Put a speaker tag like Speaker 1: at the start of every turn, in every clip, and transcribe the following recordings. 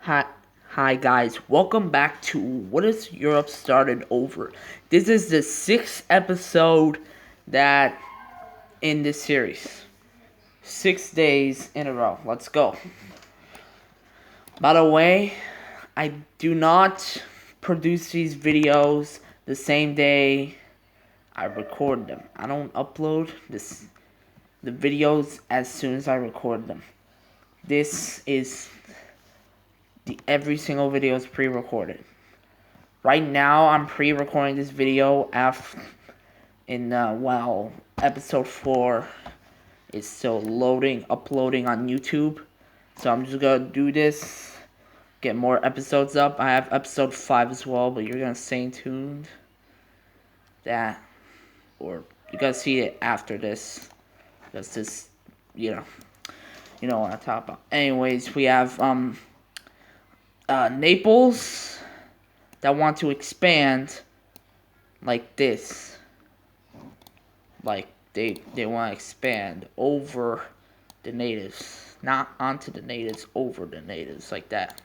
Speaker 1: Hi, hi guys. Welcome back to What Is Europe Started Over. This is the sixth episode that in this series. 6 days in a row. Let's go. By the way, I do not produce these videos the same day I record them. I don't upload the videos as soon as I record them. This is every single video is pre-recorded. Right now, I'm pre-recording this video while episode 4 is still uploading on YouTube. So I'm just gonna do this, get more episodes up. I have episode 5 as well, but you're gonna stay tuned. Or you're gonna see it after this, because this, you know what I'm talking about. Anyways, we have Naples that want to expand like this. Like they want to expand over the natives, not onto the natives, over the natives, like that.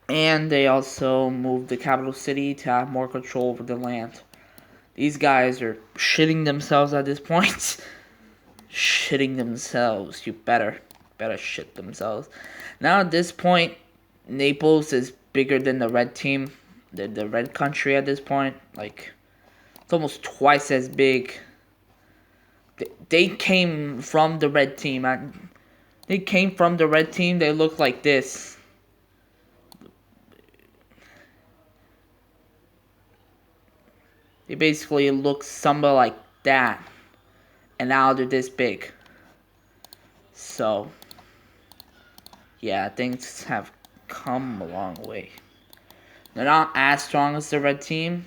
Speaker 1: And they also moved the capital city to have more control over the land. These guys are shitting themselves at this point. Shitting themselves. You better shit themselves. Now at this point, Naples is bigger than the red team, the red country at this point. Like, it's almost twice as big. They came from the red team. They came from the red team. They look like this. They basically look somewhat like that. And now they're this big. So, yeah, things have come a long way. They're not as strong as the red team.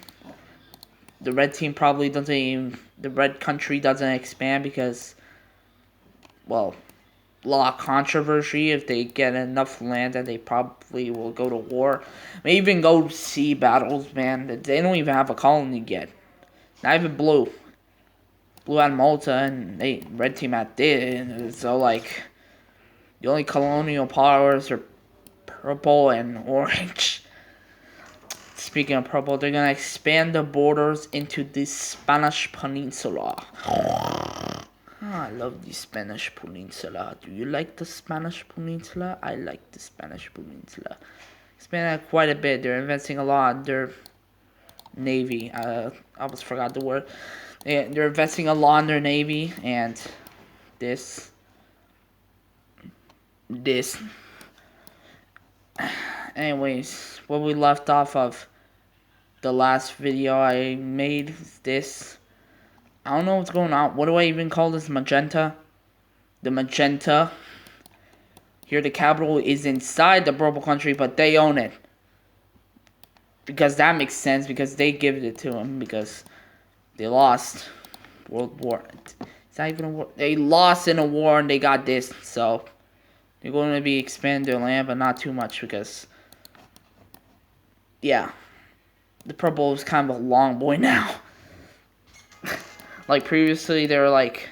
Speaker 1: The red team probably doesn't even... The red country doesn't expand because... Well, a lot of controversy. If they get enough land, then they probably will go to war. Maybe even go sea battles, man. They don't even have a colony yet. Not even blue. Blue had Malta, and red team had this. So, like, the only colonial powers are purple and orange. Speaking of purple, they're gonna expand the borders into the Spanish Peninsula. I love the Spanish Peninsula. Do you like the Spanish Peninsula? I like the Spanish Peninsula. Expanded quite a bit. They're investing a lot in their navy. I almost forgot the word. They're investing a lot in their navy, and this. Anyways, what we left off of the last video I made, this. I don't know what's going on. What do I even call this? Magenta? The magenta. Here the capital is inside the purple country, but they own it. Because that makes sense, because they give it to them, because they lost World War. It's not even a war. They lost in a war and they got this, so they're going to be expanding their land, but not too much, because, yeah, the purple is kind of a long boy now. Like previously they were like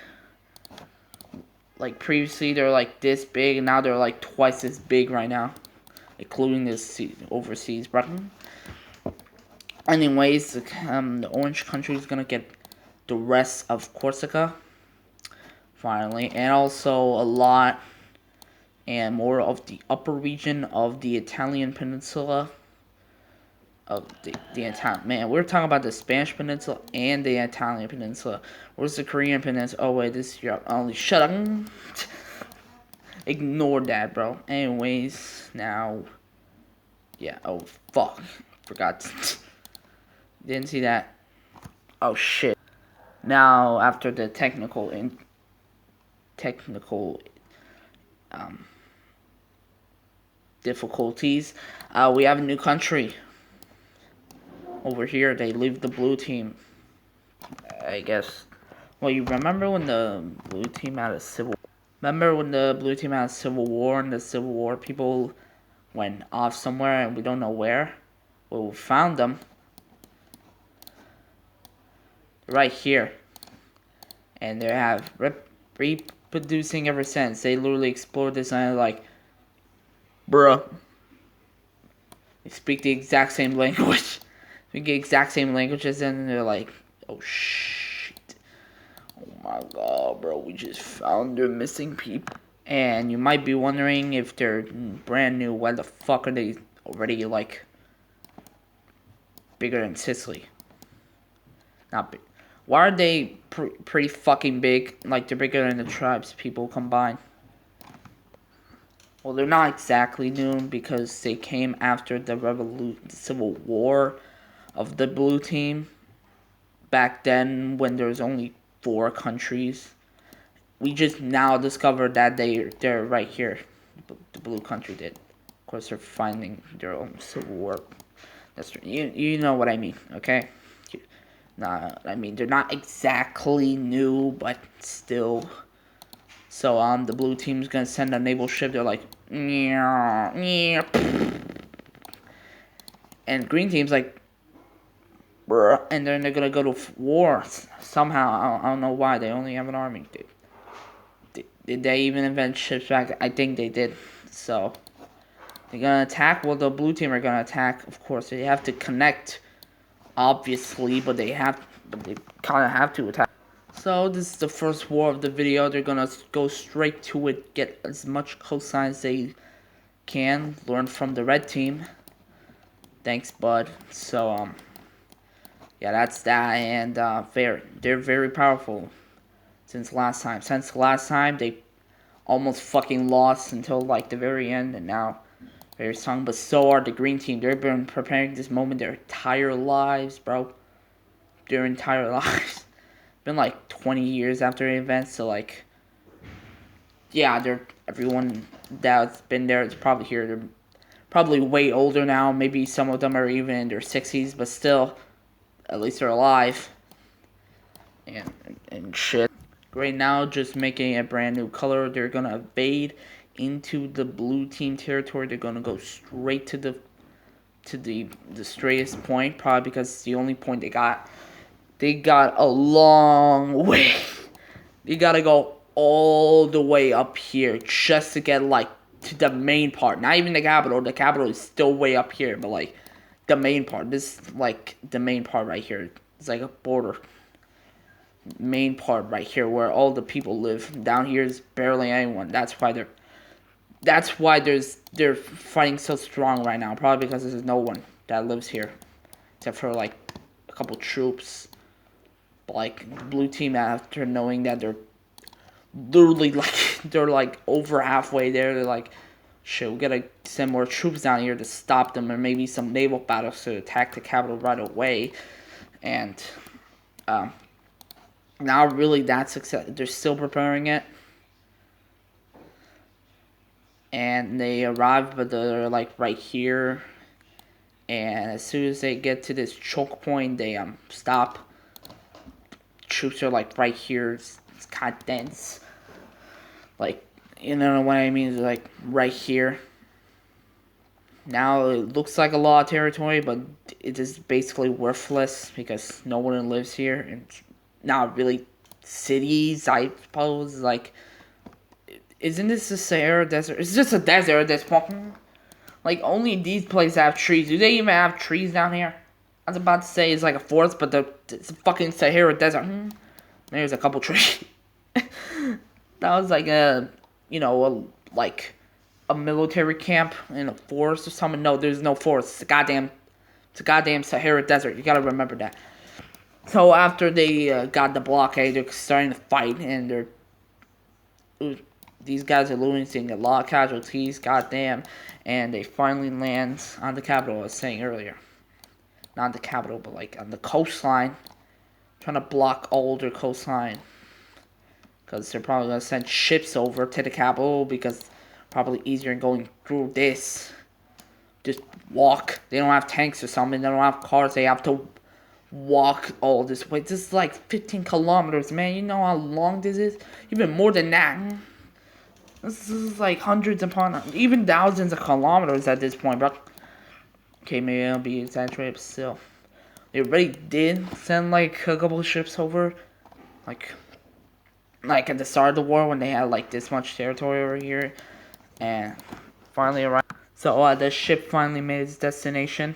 Speaker 1: this big, and now they're like twice as big right now, including this overseas. But anyways, the orange country is gonna get the rest of Corsica finally, and also a lot and more of the upper region of the Italian peninsula. Of the Italian, man, we're talking about the Spanish peninsula and the Italian peninsula. Where's the Korean peninsula? Oh wait, this is Europe. Only shut up. Ignore that, bro. Anyways, now, yeah. Oh fuck, forgot. Didn't see that. Oh shit. Now after the technical difficulties, we have a new country. Over here, they leave the blue team. I guess. Well, you remember when the blue team had a civil? Remember when the blue team had a civil war, and the civil war people went off somewhere, and we don't know where. Well, we found them right here, and they have reproducing ever since. They literally explored this island like Bruh. They speak the exact same language. We get exact same languages, and they're like, oh shit. Oh my god, bro, we just found their missing people. And you might be wondering if they're brand new, why the fuck are they already, like, bigger than Sicily? Not big. Why are they pretty fucking big? Like, they're bigger than the tribes people combined. Well, they're not exactly new because they came after the Civil War of the blue team. Back then, when there was only 4 countries, we just now discovered that they're right here. The blue country did. Of course, they're finding their own civil war. That's you know what I mean, okay? Nah, I mean they're not exactly new, but still. So the blue team's gonna send a naval ship. They're like, yeah, yeah, and green team's like, bruh, and then they're gonna go to war somehow. I don't know why. They only have an army. Did they even invent ships back? I think they did. So they're gonna attack. Well, the blue team are gonna attack. Of course, they have to connect, obviously, but they kind of have to attack. So this is the first war of the video. They're gonna go straight to it, get as much coastline as they can, learn from the red team. Thanks, bud. So yeah, that's that, and they're very powerful. Since last time, they almost fucking lost until like the very end, and now very strong. But so are the green team. They've been preparing this moment their entire lives, bro. Their entire lives. Been like 20 years after the event, so like, yeah, everyone that's been there is probably here. They're probably way older now. Maybe some of them are even in their 60s, but still, at least they're alive. And shit. Right now, just making a brand new color. They're gonna evade into the blue team territory. They're gonna go straight to the straightest point, probably because it's the only point they got. They got a long way. You gotta go all the way up here just to get like to the main part. Not even the capital. The capital is still way up here, but like the main part. This is like the main part right here. It's like a border. Main part right here where all the people live. Down here is barely anyone. That's why they're fighting so strong right now. Probably because there's no one that lives here except for like a couple troops. But like the blue team, after knowing that they're literally like they're like over halfway there, they're like, shit, we gotta send more troops down here to stop them, or maybe some naval battles to attack the capital right away. And now really that's success. They're still preparing it. And they arrive, but they're like right here. And as soon as they get to this choke point, they stop. Troops are like right here. It's kind of dense. Like, you know what I mean? It's like right here. Now it looks like a lot of territory, but it is basically worthless because no one lives here. And not really cities, I suppose. Like, isn't this the Sahara Desert? It's just a desert at this point. Like, only these places have trees. Do they even have trees down here? I was about to say it's like a forest, but it's a fucking Sahara Desert. There's a couple trees. That was like like a military camp in a forest or something. No, there's no forest. It's a goddamn Sahara Desert. You gotta remember that. So after they got the blockade, they're starting to fight, and these guys are losing a lot of casualties, goddamn, and they finally land on the capital, I was saying earlier. Not the capital, but like on the coastline, trying to block all their coastline. Because they're probably going to send ships over to the capital, because probably easier than going through this. Just walk. They don't have tanks or something, they don't have cars, they have to walk all this way. This is like 15 kilometers, man. You know how long this is? Even more than that. This is like hundreds upon, even thousands of kilometers at this point, but okay, maybe I'll be exaggerated, but still. They already did send like a couple of ships over, like at the start of the war when they had like this much territory over here, and finally arrived. So the ship finally made its destination.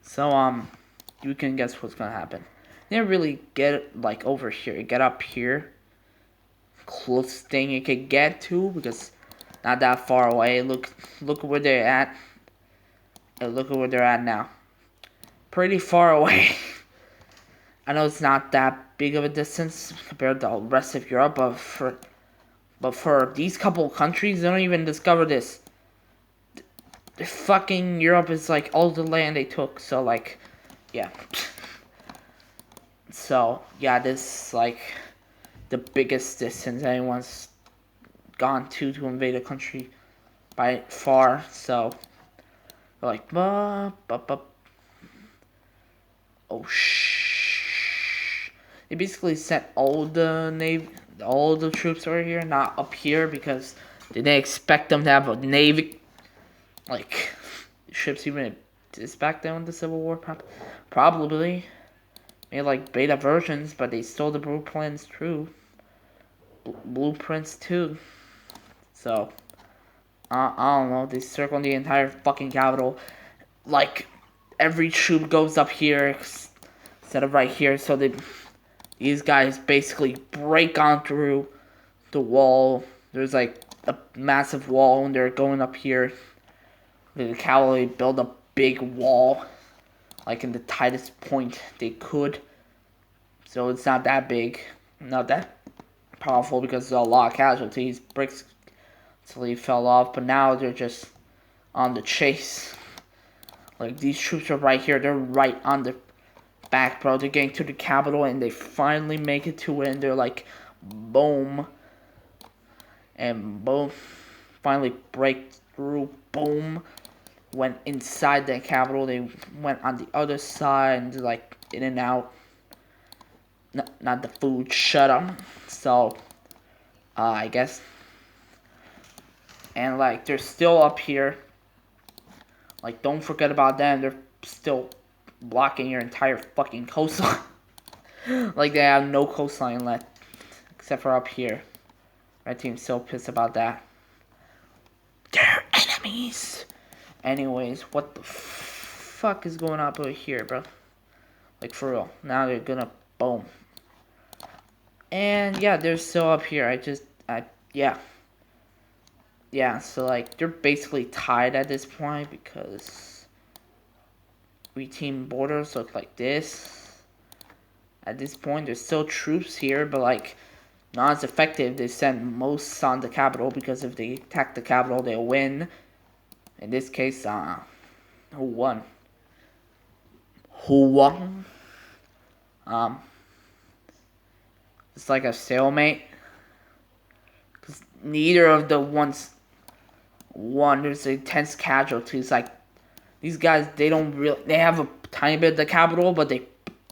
Speaker 1: So you can guess what's gonna happen. They didn't really get like over here. Get up here. Closest thing you could get to because not that far away. Look where they're at. And look at where they're at now. Pretty far away. I know it's not that big of a distance compared to the rest of Europe, but for these couple countries, they don't even discover this. The fucking Europe is like all the land they took, so like, yeah. So yeah, this is like the biggest distance anyone's gone to invade a country by far. So like, oh shh. They basically sent all the troops over here, not up here, because they didn't expect them to have a navy. Like, ships even exist back then in the Civil War? Probably. Made like beta versions, but they stole the blueprints too. Blueprints too. So, I don't know. They circled the entire fucking capital. Like, every troop goes up here instead of right here. So these guys basically break on through the wall. There's like a massive wall, and they're going up here. The cavalry build a big wall, like in the tightest point they could. So it's not that big, not that powerful because there's a lot of casualties. Bricks slowly fell off, but now they're just on the chase. Like, these troops are right here. They're right on the back, bro. They're getting to the capital, and they finally make it to it, and they're like, boom. And boom. Finally break through, boom. Went inside the capital. They went on the other side, and like, in and out. Not the food, shut up. So, I guess. And like, they're still up here. Like, don't forget about them. They're still blocking your entire fucking coastline. Like, they have no coastline left. Except for up here. Red team's so pissed about that. They're enemies! Anyways, what the fuck is going on over here, bro? Like, for real. Now they're gonna boom. And yeah, they're still up here. Yeah. Yeah, so like, they're basically tied at this point because team borders look like this. At this point, there's still troops here, but like, not as effective. They send most on the capital because if they attack the capital, they'll win. In this case, who won? Who won? It's like a stalemate. Because neither of the ones won. There's intense casualties. Like, these guys, they have a tiny bit of the capital, but they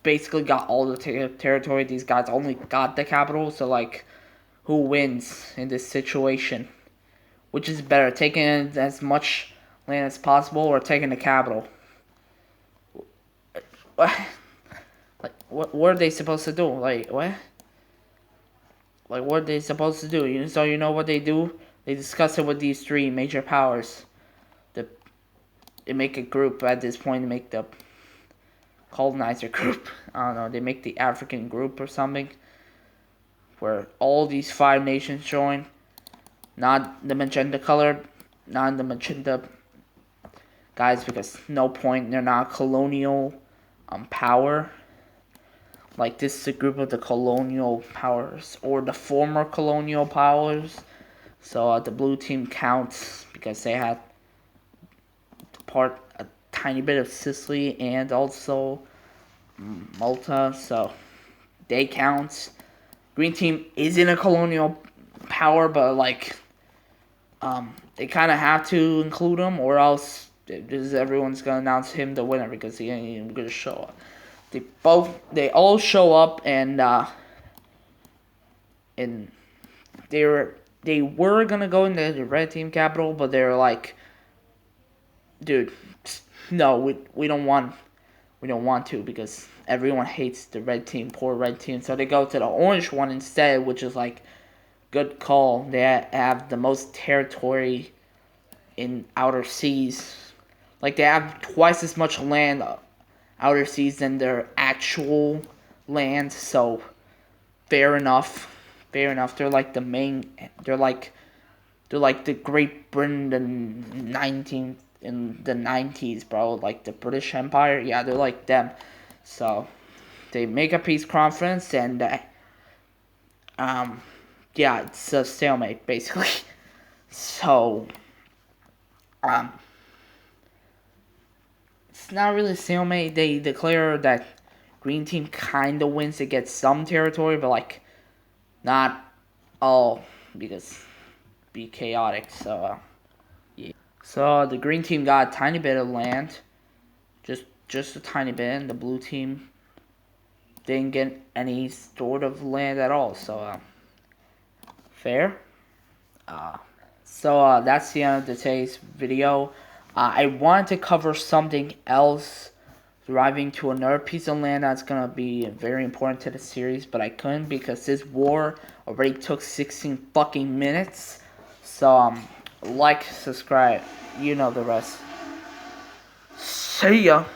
Speaker 1: basically got all the territory. These guys only got the capital, so like, who wins in this situation? Which is better, taking as much land as possible or taking the capital? What? Like, what are they supposed to do? Like, what? Like, what are they supposed to do? So you know what they do? They discuss it with these three major powers. They make a group at this point. They make the colonizer group. I don't know. They make the African group or something. Where all these 5 nations join. Not the magenta color. Not the magenta guys, because no point. They're not colonial power. Like, this is a group of the colonial powers. Or the former colonial powers. So the blue team counts because they had a tiny bit of Sicily and also Malta, so they count. Green team isn't a colonial power, but like, they kind of have to include him, or else everyone's gonna announce him the winner because he ain't even gonna show up. They all show up, and they were gonna go into the red team capital, but they're like, dude, no, we don't want to because everyone hates the red team, poor red team. So they go to the orange one instead, which is like Good call. They have the most territory in outer seas. Like, they have twice as much land outer seas than their actual land, so fair enough. Fair enough. They're like the main. They're like the Great Britain in the 90s, bro. Like the British Empire. Yeah, they're like them. So they make a peace conference, and yeah, it's a stalemate basically. So it's not really a stalemate. They declare that green team kind of wins to get some territory, but like not all, because be chaotic. So yeah. So the green team got a tiny bit of land, just a tiny bit, and the blue team didn't get any sort of land at all. So fair. So that's the end of today's video. I wanted to cover something else deriving to another piece of land that's gonna be very important to the series, but I couldn't because this war already took 16 fucking minutes. So like, subscribe, you know the rest. See ya.